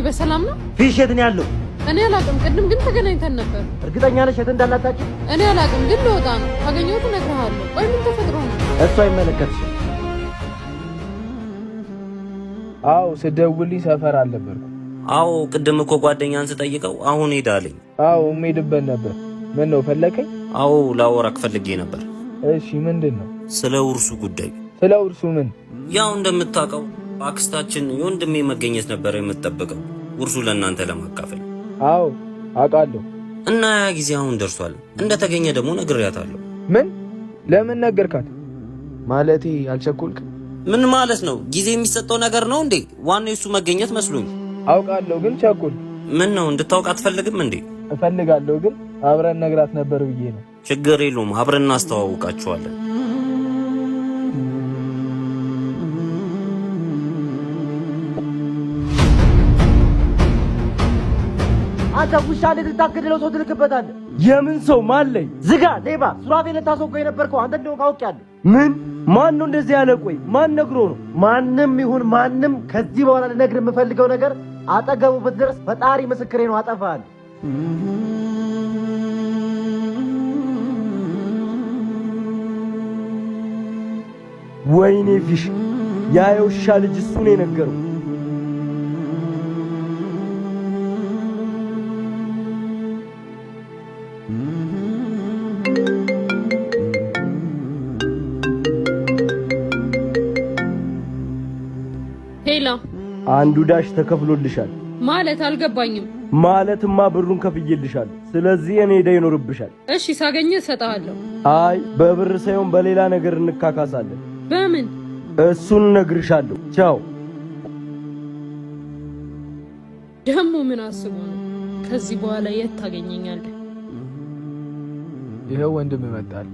በሰላም ነው? ፊሽ የት ነው ያለው? እኔ አላውቅም። ቅድም ግን ተገናኝተን ነበር። እርግጠኛ ነሽ የት እንዳላጣቂ? እኔ አላውቅም፣ ግን ልወጣ ነው። ካገኘሁት እነግርሃለሁ። ቆይ ምን ተፈጥሮ ነው? እሱ አይመለከትሽም። አዎ ስደውልኝ ሰፈር አልነበርኩ። አዎ ቅድም እኮ ጓደኛን ስጠይቀው አሁን ሄዳለኝ። አዎ ሄድበት ነበር። ምን ነው ፈለከኝ? አዎ ላወራክ ፈልጌ ነበር። እሺ ምንድነው? ስለ ውርሱ ጉዳይ። ስለ ውርሱ ምን? ያው እንደምታውቀው አክስታችን የወንድሜ መገኘት ነበር የምትጠብቀው ውርሱ ለእናንተ ለማካፈል። አዎ አውቃለሁ። እና ያ ጊዜ አሁን ደርሷል። እንደተገኘ ደግሞ ነግሬያታለሁ። ምን? ለምን ነገርካት? ማለቴ አልቸኮልክም? ምን ማለት ነው? ጊዜ የሚሰጠው ነገር ነው እንዴ? ዋናው እሱ መገኘት መስሎኝ። አውቃለሁ ግን ቸኮል። ምን ነው እንድታውቅ አትፈልግም እንዴ? እፈልጋለሁ ግን አብረን ነግራት ነበር ብዬ ነው። ችግር የለውም አብረን እናስተዋውቃቸዋለን። አንተ ውሻ ልታገድለው ሰው ትልክበታለህ። የምን ሰው ማለኝ? ዝጋ ሌባ! ሱራፌልን ታስወቀው የነበርከው አንተ እንደው ካውቂያለሁ። ምን? ማን ነው እንደዚህ ያለ? ቆይ ማን ነግሮ ነው? ማንም ይሁን ማንም ከዚህ በኋላ ልነግርህ የምፈልገው ነገር አጠገቡ ብትደርስ ፈጣሪ ምስክሬ ነው አጠፋሃለሁ። ወይኔ ፊሽ! ያ የውሻ ልጅ እሱ ነው የነገረው። ሄላ አንዱ ዳሽ ተከፍሎልሻል። ማለት አልገባኝም። ማለትማ ብሩን ከፍዬልሻል። ስለዚህ እኔ ሄዳ ይኖርብሻል። እሺ ሳገኘ እሰጥሃለሁ። አይ በብር ሳይሆን በሌላ ነገር እንካካሳለን። በምን? እሱን እነግርሻለሁ። ቻው። ደግሞ ምን አስቦ ነው? ከዚህ በኋላ የት ታገኘኛለህ? ይሄው ወንድም መጣል።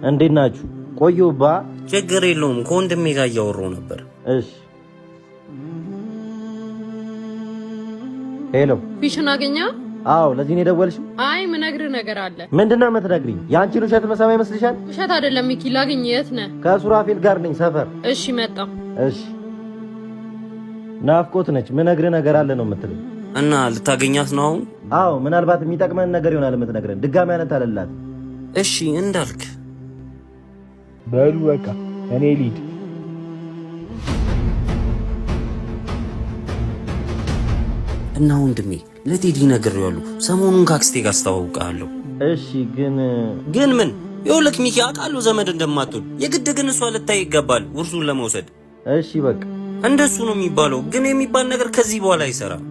እንዴት ናችሁ? ቆዩባ። ችግር የለውም ከወንድሜ ጋር እያወራሁ ነበር። እሺ ሄሎ። ፊሽን አገኘ? አዎ ለዚህ ነው የደወልሽው? አይ ምነግርህ ነገር አለ። ምንድነው የምትነግሪኝ? ያንቺን ውሸት መሰማ ይመስልሻል? ውሸት አይደለም ሚኪ። ላገኝ። የት ነህ? ከሱራፌል ጋር ነኝ ሰፈር። እሺ መጣሁ። እሺ ናፍቆት ነች። ምነግርህ ነገር አለ ነው የምትለኝ? እና ልታገኛት ነው አሁን? አዎ ምናልባት የሚጠቅመን ነገር ይሆናል የምትነግረን። ድጋሚ ያነት አለላት። እሺ እንዳልክ በሉ በቃ እኔ ልሂድ። እና ወንድሜ ለቴዲ ነግሬዋለሁ። ሰሞኑን ካክስቴ ጋር አስተዋውቅሃለሁ። እሺ ግን ምን? ይኸውልህ ሚኪ አውቃለሁ ዘመድ እንደማትሆን፣ የግድ ግን እሷ ልታይ ይገባል ውርሱን ለመውሰድ። እሺ በቃ እንደሱ ነው የሚባለው። ግን የሚባል ነገር ከዚህ በኋላ አይሰራም።